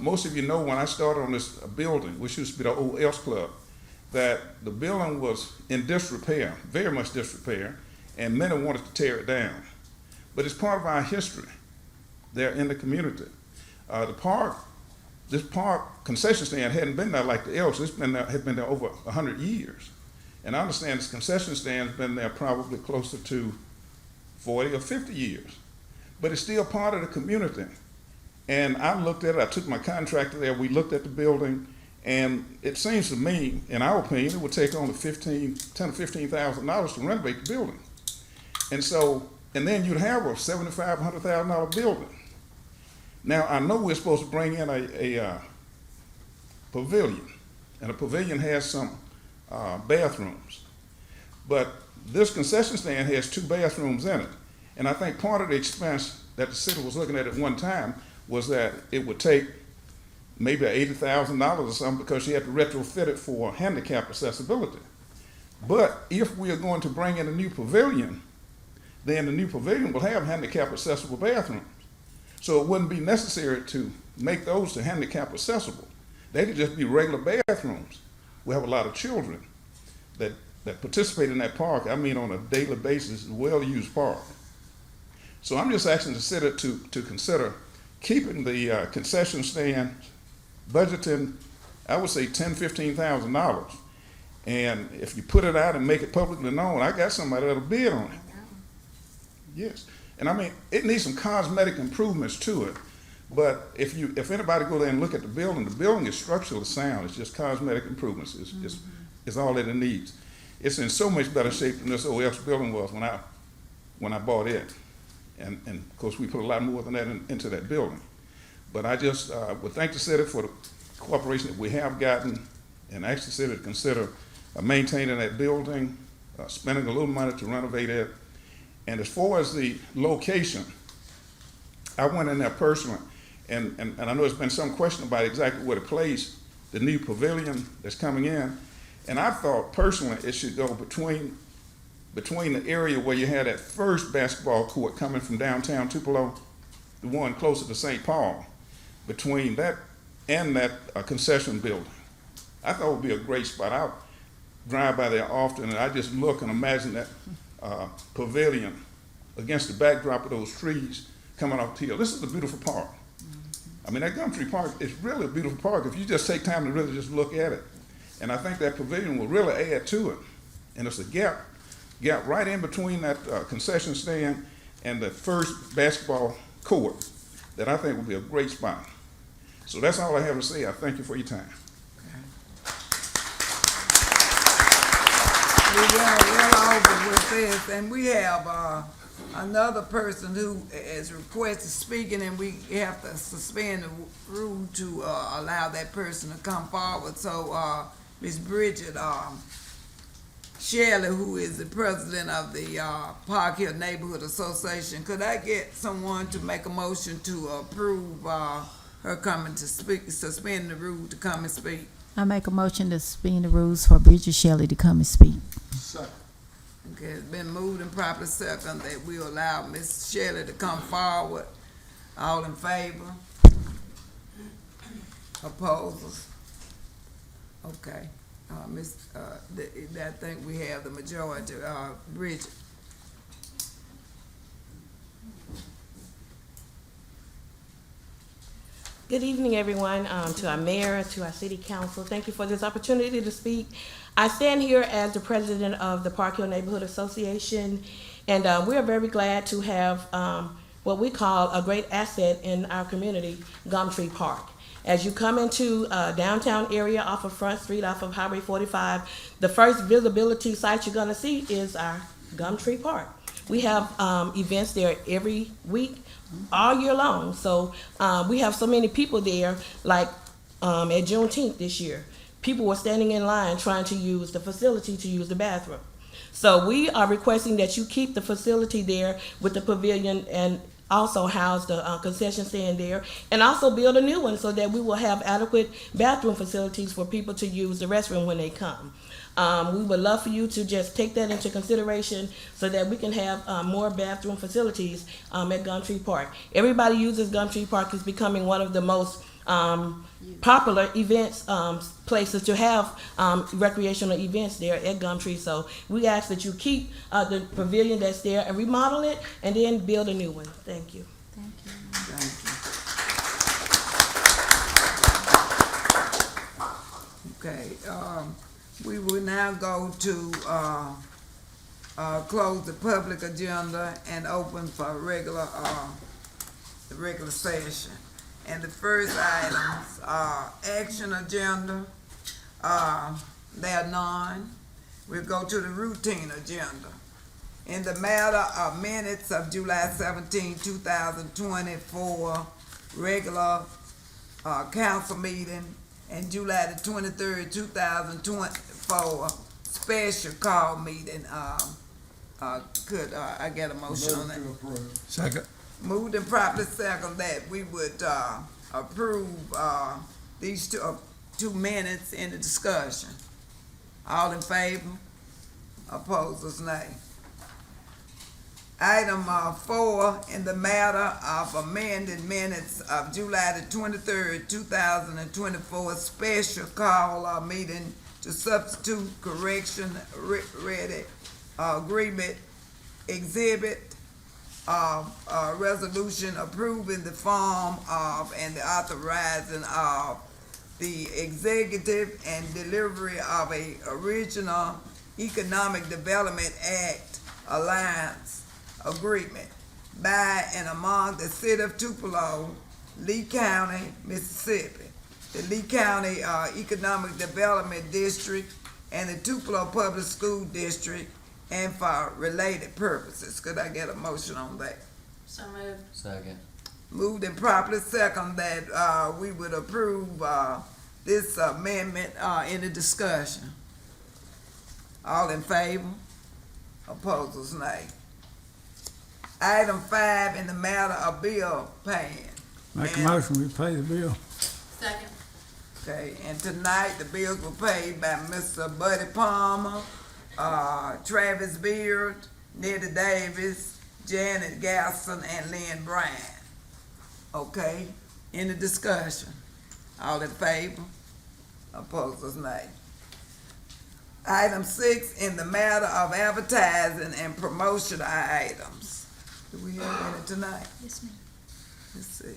Most of you know, when I started on this building, which used to be the old Elks Club, that the building was in disrepair, very much disrepair, and many wanted to tear it down. But it's part of our history there in the community. This park concession stand hadn't been there like the Elks. It's had been there over 100 years. And I understand this concession stand's been there probably closer to 40 or 50 years. But it's still part of the community. And I looked at it, I took my contractor there, we looked at the building, and it seems to me, in our opinion, it would take only $10,000 to $15,000 to renovate the building. And then you'd have a $75,000 to $100,000 building. Now, I know we're supposed to bring in a pavilion, and a pavilion has some bathrooms. But this concession stand has 2 bathrooms in it. And I think part of the expense that the city was looking at one time was that it would take maybe $80,000 or something because you had to retrofit it for handicap accessibility. But if we are going to bring in a new pavilion, then the new pavilion will have handicap accessible bathrooms. So it wouldn't be necessary to make those to handicap accessible. They could just be regular bathrooms. We have a lot of children that participate in that park, I mean on a daily basis, a well-used park. So I'm just asking the city to consider keeping the concession stand, budgeting, I would say $10,000, $15,000. And if you put it out and make it publicly known, I got somebody that'll bid on it. Yes. And I mean, it needs some cosmetic improvements to it. But if anybody go there and look at the building is structurally sound. It's just cosmetic improvements. It's all that it needs. It's in so much better shape than this OS building was when I bought it. And of course, we put a lot more than that into that building. But I just would thank the city for the cooperation that we have gotten, and ask the city to consider maintaining that building, spending a little money to renovate it. And as far as the location, I went in there personally, and I know there's been some question about exactly where to place the new pavilion that's coming in. And I thought personally it should go between the area where you had that first basketball court coming from downtown Tupelo, the one closer to St. Paul, between that and that concession building. I thought it would be a great spot. I drive by there often, and I just look and imagine that pavilion against the backdrop of those trees coming off the hill. This is a beautiful park. I mean, that Gumtree Park is really a beautiful park if you just take time to really just look at it. And I think that pavilion will really add to it. And it's a gap right in between that concession stand and the first basketball court that I think will be a great spot. So that's all I have to say. I thank you for your time. We well over with this, and we have another person who is requested speaking, and we have to suspend the rule to allow that person to come forward. So Ms. Bridget Shelley, who is the president of the Park Hill Neighborhood Association, could I get someone to make a motion to approve her coming to speak, suspend the rule to come and speak? I make a motion to suspend the rules for Bridget Shelley to come and speak. Second. Okay, it's been moved and properly second that we allow Ms. Shelley to come forward. All in favor? Opposers? Okay. I think we have the majority. Bridget. Good evening, everyone, to our mayor, to our city council. Thank you for this opportunity to speak. I stand here as the president of the Park Hill Neighborhood Association, and we are very glad to have what we call a great asset in our community, Gumtree Park. As you come into downtown area off of Front Street, off of Highway 45, the first visibility site you're gonna see is our Gumtree Park. We have events there every week, all year long. So we have so many people there, like at Juneteenth this year, people were standing in line trying to use the facility to use the bathroom. So we are requesting that you keep the facility there with the pavilion and also house the concession stand there, and also build a new one so that we will have adequate bathroom facilities for people to use the restroom when they come. We would love for you to just take that into consideration so that we can have more bathroom facilities at Gumtree Park. Everybody uses Gumtree Park. It's becoming one of the most popular events, places to have recreational events there at Gumtree. So we ask that you keep the pavilion that's there and remodel it and then build a new one. Thank you. Thank you. Okay, we will now go to close the public agenda and open for the regular session. And the first items are action agenda. There are none. We'll go to the routine agenda. In the matter of minutes of July 17, 2024, regular, council meeting, and July the 23rd, 2024, special call meeting. Could I get a motion on that? Second. Moved and properly second that we would approve these 2 minutes in the discussion. All in favor? Opposers, nay. Item 4, in the matter of amending minutes of July the 23rd, 2024, special call meeting to substitute correction ready agreement exhibit resolution approving the form of and the authorizing of the executive and delivery of a original Economic Development Act alliance agreement by and among the city of Tupelo, Lee County, Mississippi, the Lee County Economic Development District, and the Tupelo Public School District, and for related purposes. Could I get a motion on that? So moved. Second. Moved and properly second that we would approve this amendment in the discussion. All in favor? Opposers, nay. Item 5, in the matter of bill paying. Make a motion, we pay the bill. Second. Okay, and tonight the bills were paid by Mr. Buddy Palmer, Travis Beard, Nettie Davis, Janet Gaston, and Lynn Bryan. Okay, in the discussion. All in favor? Opposers, nay. Item 6, in the matter of advertising and promotion items. Do we have any tonight? Yes, ma'am. Let's see.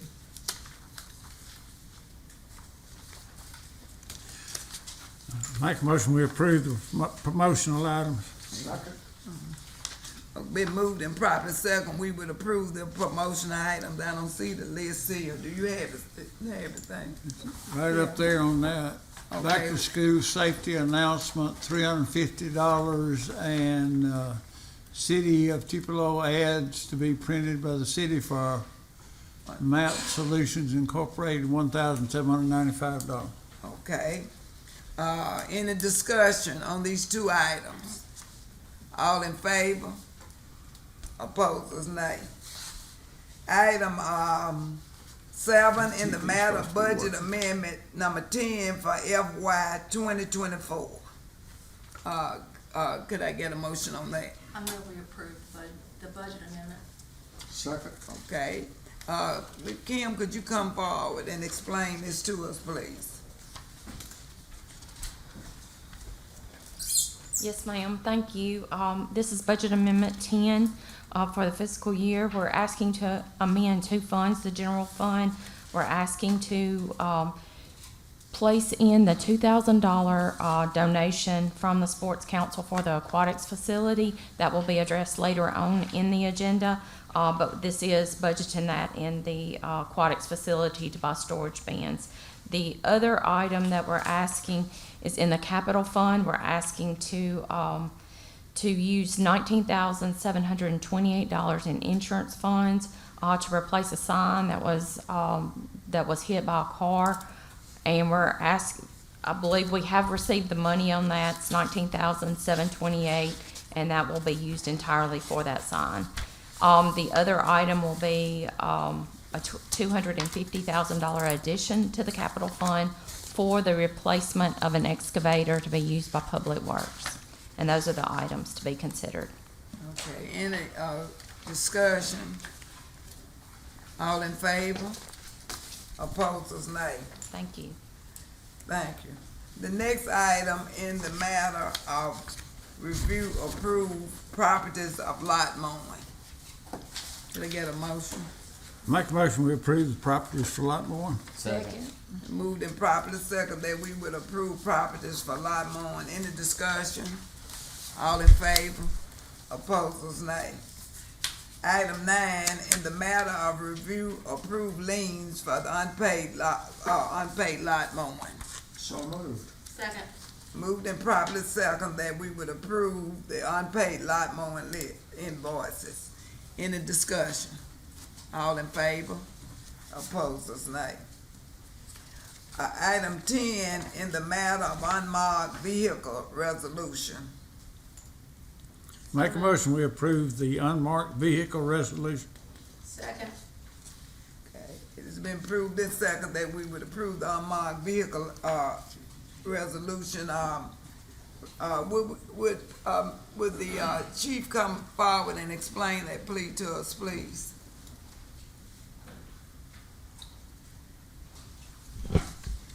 Make a motion, we approve the promotional items. Been moved and properly second, we would approve the promotion items. I don't see the list here. Do you have everything? Right up there on that. Back Okay. to school safety announcement, $350, and City of Tupelo ads to be printed by the city for Map Solutions Incorporated, $1,795. Okay. Any discussion on these 2 items? All in favor? Opposers, nay. Item 7, in the matter of budget amendment number 10 for FY 2024. Could I get a motion on that? I move we approve the budget amendment. Second. Okay. Kim, could you come forward and explain this to us, please? Yes, ma'am. Thank you. This is Budget Amendment 10 for the fiscal year. We're asking to amend 2 funds. The general fund, we're asking to place in the $2,000 donation from the Sports Council for the aquatics facility. That will be addressed later on in the agenda, but this is budgeting that in the aquatics facility to buy storage bins. The other item that we're asking is in the capital fund. We're asking to use $19,728 in insurance funds to replace a sign that was hit by a car. And we're asking, I believe we have received the money on that. It's $19,728, and that will be used entirely for that sign. The other item will be a $250,000 addition to the capital fund for the replacement of an excavator to be used by Public Works. And those are the items to be considered. Okay, any discussion? All in favor? Opposers, nay. Thank you. Thank you. The next item in the matter of review approved properties of lot mowing. Can I get a motion? Make a motion, we approve the properties for lot mowing. Second. Moved and properly second that we would approve properties for lot mowing. Any discussion? All in favor? Opposers, nay. Item 9, in the matter of review approved liens for the unpaid lot mowing. So moved. Second. Moved and properly second that we would approve the unpaid lot mowing invoices. Any discussion? All in favor? Opposers, nay. Item 10, in the matter of unmarked vehicle resolution. Make a motion, we approve the unmarked vehicle resolution. Second. Okay, it has been proved in second that we would approve the unmarked vehicle, resolution. Would the chief come forward and explain that plea to us, please?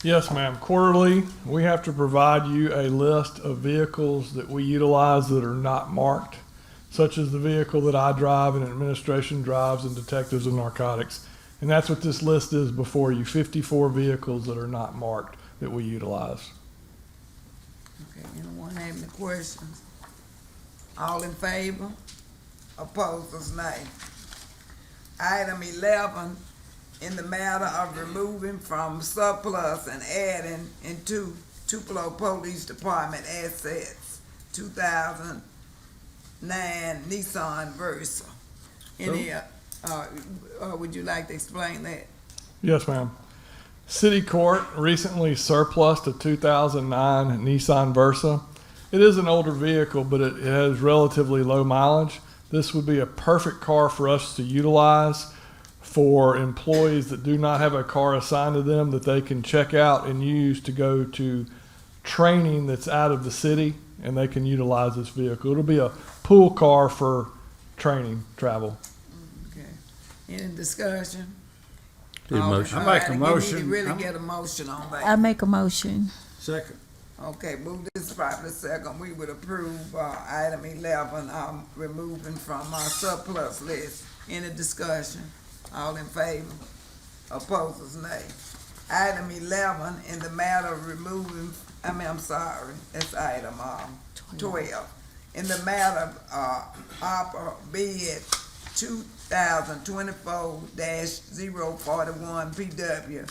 Yes, ma'am. Quarterly, we have to provide you a list of vehicles that we utilize that are not marked, such as the vehicle that I drive and administration drives and detectives of narcotics. And that's what this list is before you, 54 vehicles that are not marked that we utilize. Okay, anyone have any questions? All in favor? Opposers, nay. Item 11, in the matter of removing from surplus and adding into Tupelo Police Department assets, 2009 Nissan Versa. Any, would you like to explain that? Yes, ma'am. City Court recently surplused a 2009 Nissan Versa. It is an older vehicle, but it has relatively low mileage. This would be a perfect car for us to utilize for employees that do not have a car assigned to them that they can check out and use to go to training that's out of the city, and they can utilize this vehicle. It'll be a pool car for training travel. Okay, any discussion? I make a motion. You really get a motion on that. I make a motion. Second. Okay, move this properly second. We would approve, item 11, removing from our surplus list. Any discussion? All in favor? Opposers, nay. Item 11, in the matter of removing, that's item, 12. In the matter of, opera bid 2024-041 PW,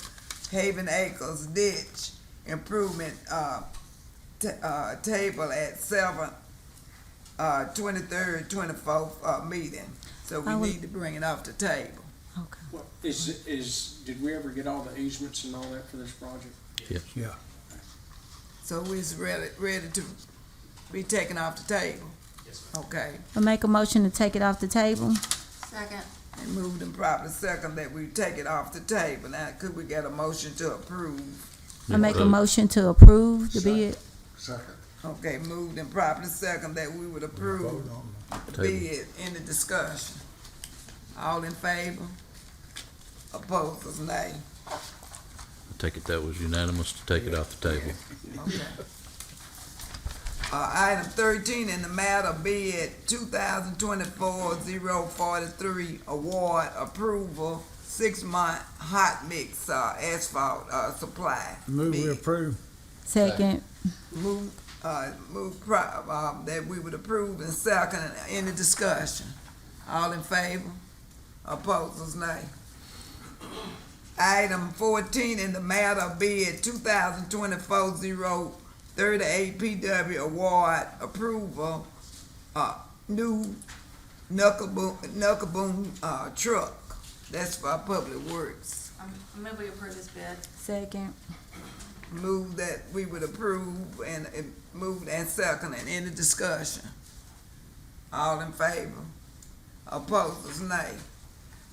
Haven Acres Ditch Improvement, table at 23rd, 24th, meeting. So we need to bring it off the table. Okay. Well, did we ever get all the easements and all that for this project? Yeah. So it's ready to be taken off the table? Yes, Okay. I make a motion to take it off the table. Second. And moved and properly second that we take it off the table. Now, could we get a motion to approve? I make a motion to approve the bid. Second. Okay, moved and properly second that we would approve the bid. Any discussion? All in favor? Opposers, nay. I take it that was unanimous to take it off the table. Okay. Item 13, in the matter of bid 2024-043 award approval, 6-month hot mix asphalt supply. Move we bid. approve. Second. That we would approve and second. Any discussion? All in favor? Opposers, nay. Item 14, in the matter of bid 2024-038 PW award approval, new knuckle boom truck. That's for Public Works. I move we approve this bid. Second. Move that we would approve and moved and second. And any discussion? All in favor? Opposers, nay.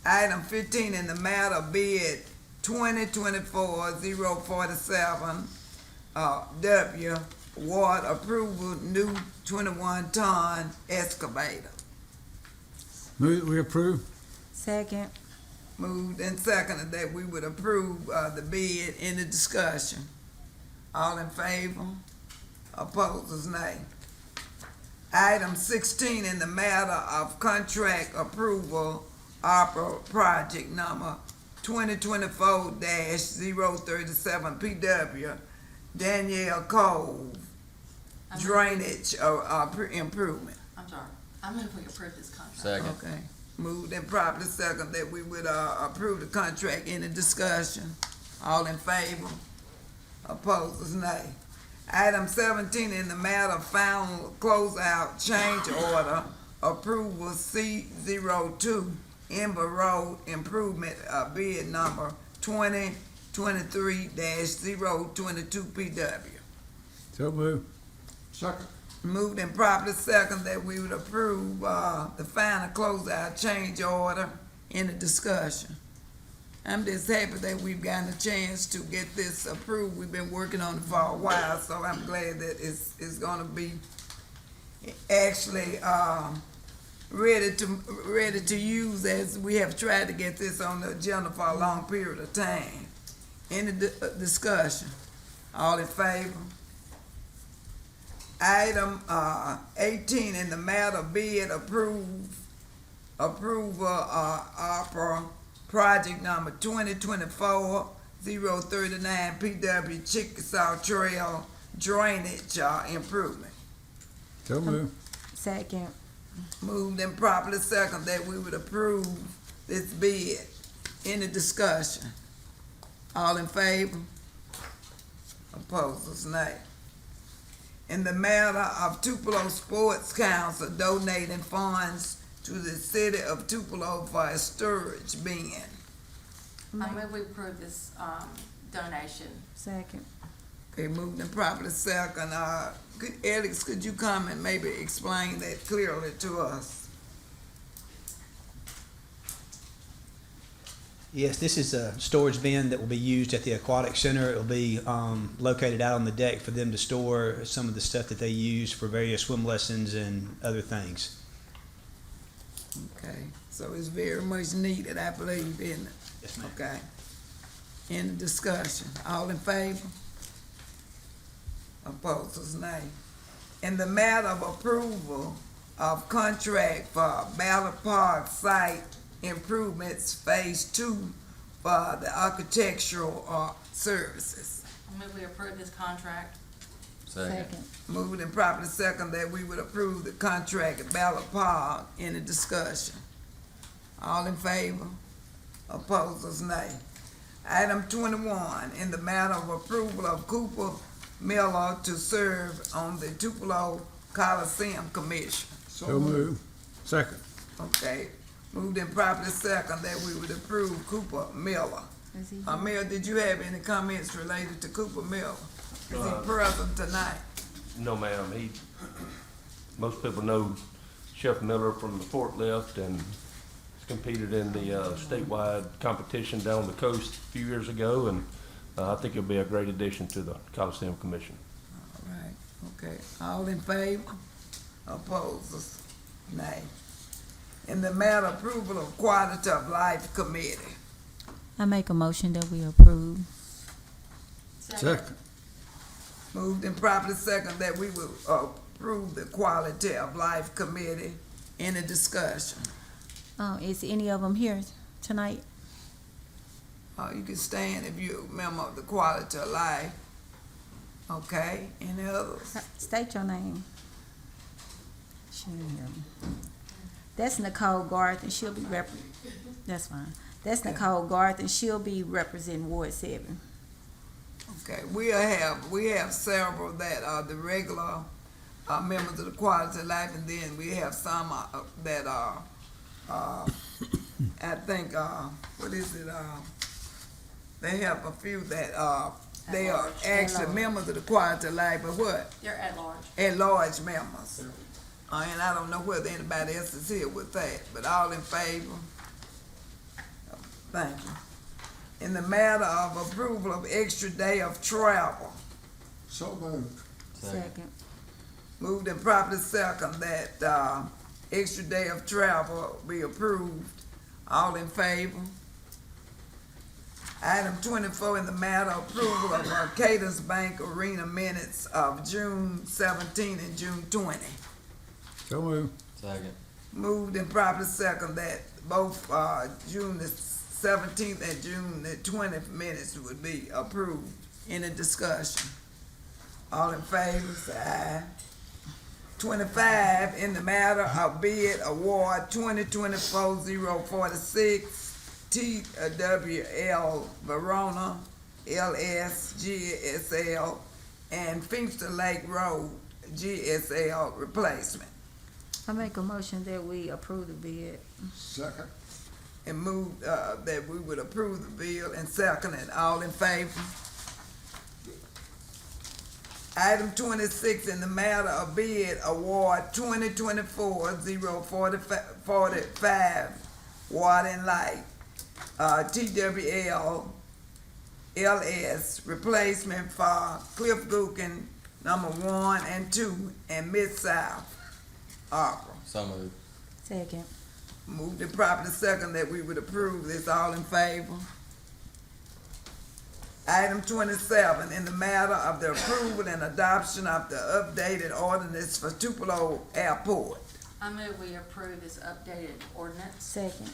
Item 15, in the matter of bid 2024-047 W award approval new 21-ton excavator. Move we approve. Second. Moved and seconded that we would approve the bid. Any discussion? All in favor? Opposers, nay. Item 16, in the matter of contract approval, opera project number 2024-037 PW, Danielle Cove, drainage improvement. I'm sorry. I move we approve this contract. Second. Okay. Moved and properly second that we would approve the contract. Any discussion? All in favor? Opposers, nay. Item 17, in the matter of final closeout change order approval C02 Ember Road Improvement, bid number 2023-022 PW. So moved. Second. Moved and properly second that we would approve, the final closeout change order in the discussion. I'm just happy that we've gotten a chance to get this approved. We've been working on it for a while, so I'm glad that it's gonna be actually, ready to use, as we have tried to get this on the agenda for a long period of time. Any discussion? All in favor? Item 18, in the matter of bid approval opera project number 2024-039 PW Chickasaw Trail drainage improvement. So moved. Second. Moved and properly second that we would approve this bid. Any discussion? All in favor? Opposers, nay. In the matter of Tupelo Sports Council donating funds to the city of Tupelo for a storage bin. I move we approve this, donation. Second. Okay, moved and properly second. Alex, could you come and maybe explain that clearly to us? Yes, this is a storage bin that will be used at the aquatic center. It will be located out on the deck for them to store some of the stuff that they use for various swim lessons and other things. Okay, so it's very much needed, I believe, isn't it? Yes, ma'am. Okay. Any discussion? All in favor? Opposers, nay. In the matter of approval of contract for Ballard Park site improvements phase 2 for the architectural services. I move we approve this contract. Second. Moved and properly second that we would approve the contract at Ballard Park. Any discussion? All in favor? Opposers, nay. Item 21, in the matter of approval of Cooper Miller to serve on the Tupelo Coliseum Commission. So moved. Second. Okay, moved and properly second that we would approve Cooper Miller. Mayor, did you have any comments related to Cooper Miller? Is he present tonight? No, ma'am. Most people know Chef Miller from the forklift and competed in the statewide competition down the coast a few years ago, and I think he'll be a great addition to the Coliseum Commission. All right, okay. All in favor? Opposers? Nay. In the matter of approval of Quality of Life Committee. I make a motion that we approve. Second. Moved and properly second that we will approve the Quality of Life Committee. Any discussion? Is any of them here tonight? You can stand if you're a member of the Quality of Life. Okay, any others? State your name. She didn't hear me. That's Nicole Garth, and she'll be that's fine. That's Nicole Garth, and she'll be representing Ward 7. Okay, we have several that are the regular members of the Quality of Life, and then we have some that are I think what is it? They have a few that they are actually members of the Quality of Life, but what? They're at large. At large members. And I don't know whether anybody else is here with that, but all in favor? Thank you. In the matter of approval of extra day of travel. So moved. Second. Moved and properly second that extra day of travel be approved. All in favor? Item 24, in the matter of approval of Cadence Bank Arena minutes of June 17 and June 20. So moved. Second. Moved and properly second that both June the 17th and June the 20th minutes would be approved. Any discussion? All in favor, say aye. 25, in the matter of bid award 2024-046 TWL Verona LS GSL and Finster Lake Road GSL replacement. I make a motion that we approve the bid. Second. and moved, that we would approve the bill and second it. All in favor? Item 26, in the matter of bid award 2024-045 Water and Light, TWL LS replacement for Cliff Gookin, number 1 and 2, and Mid-South Opera. So moved. Second. Moved and properly second that we would approve this. All in favor? Item 27, in the matter of the approval and adoption of the updated ordinance for Tupelo Airport. I move we approve this updated ordinance. Second.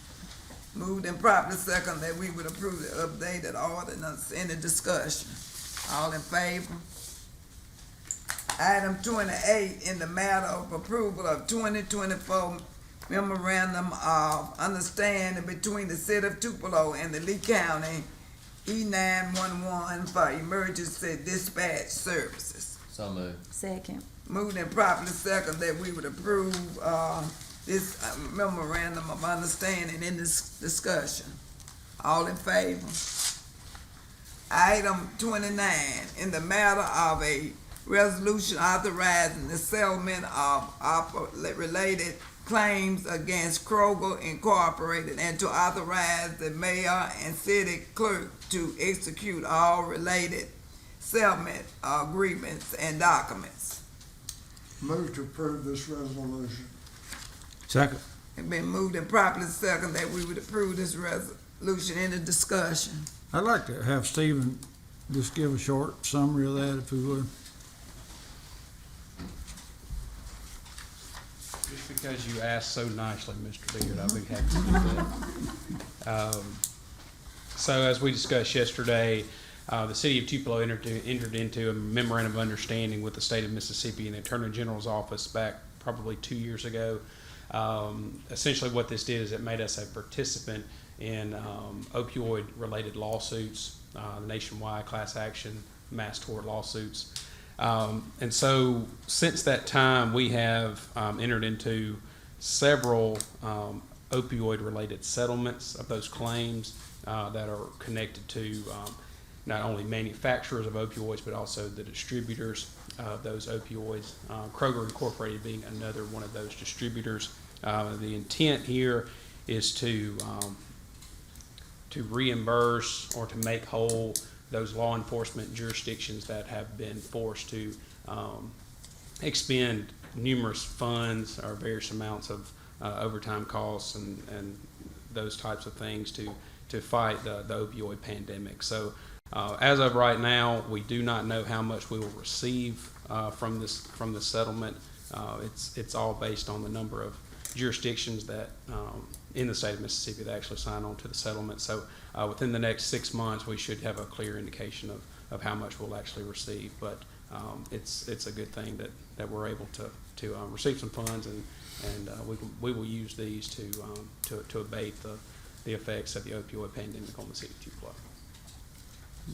Moved and properly second that we would approve the updated ordinance. Any discussion? All in favor? Item 28, in the matter of approval of 2024 memorandum of understanding between the city of Tupelo and the Lee County E911 for emergency dispatch services. So moved. Second. Moved and properly second that we would approve this memorandum of understanding in this discussion. All in favor? Item 29, in the matter of a resolution authorizing the settlement of related claims against Kroger Incorporated and to authorize the mayor and city clerk to execute all related settlement agreements and documents. Move to approve this resolution. Second. It's been moved and properly second that we would approve this resolution. In the discussion. I'd like to have Stephen just give a short summary of that, if he would. Just because you asked so nicely, Mr. Beard, I'll be happy to do that. So as we discussed yesterday, the city of Tupelo entered into a memorandum of understanding with the state of Mississippi and the Attorney General's office back probably 2 years ago. Essentially what this did is it made us a participant in opioid-related lawsuits, nationwide class action, mass tort lawsuits. And so since that time, we have entered into several opioid-related settlements of those claims that are connected to not only manufacturers of opioids, but also the distributors of those opioids, Kroger Incorporated being another one of those distributors. The intent here is to reimburse or to make whole those law enforcement jurisdictions that have been forced to expend numerous funds or various amounts of overtime costs and those types of things to fight the opioid pandemic. So as of right now, we do not know how much we will receive from this settlement. It's all based on the number of jurisdictions that in the state of Mississippi that actually sign on to the settlement. So within the next 6 months, we should have a clear indication of how much we'll actually receive. But it's a good thing that we're able to receive some funds, and we will use these to abate the effects of the opioid pandemic on the city of Tupelo.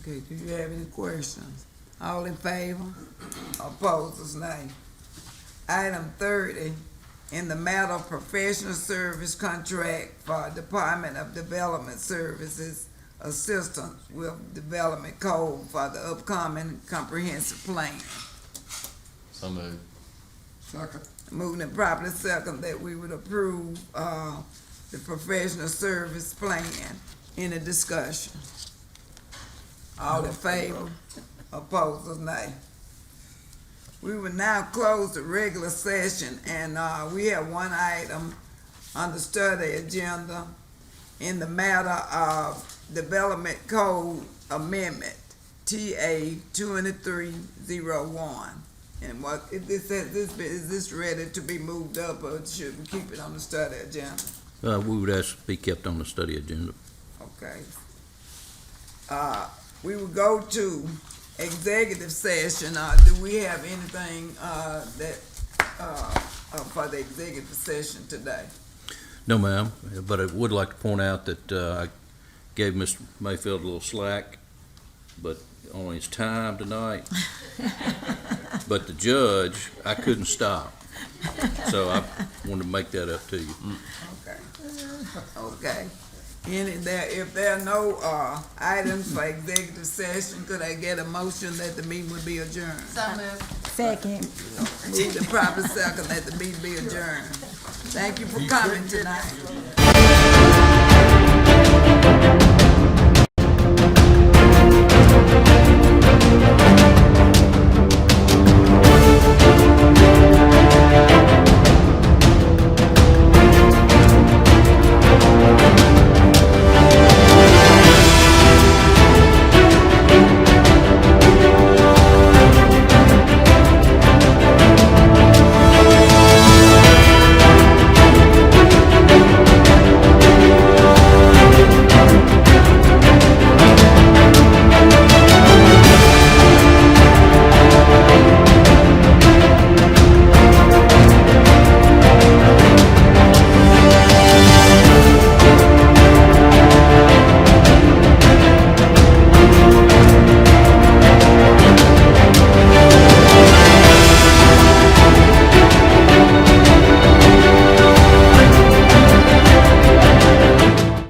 Okay, do you have any questions? All in favor? Opposers, nay. Item 30, in the matter of professional service contract for Department of Development Services assistance with development code for the upcoming comprehensive plan. So moved. Second. Moving and properly second that we would approve the professional service plan. In a discussion. All in favor? Opposers, nay. We will now close the regular session, and we have one item on the study agenda in the matter of Development Code Amendment, TA 2301. And what if is this ready to be moved up, or should we keep it on the study agenda? We would ask to be kept on the study agenda. Okay. We will go to executive session. Do we have anything for the executive session today? No, ma'am, but I would like to point out that I gave Mr. Mayfield a little slack, but on his time tonight. But the judge, I couldn't stop. So I wanted to make that up to you. Okay. Okay. If there are no items for executive session, could I get a motion that the meeting would be adjourned? So moved. Second. Move the proper second that the meeting be adjourned. Thank you for coming tonight.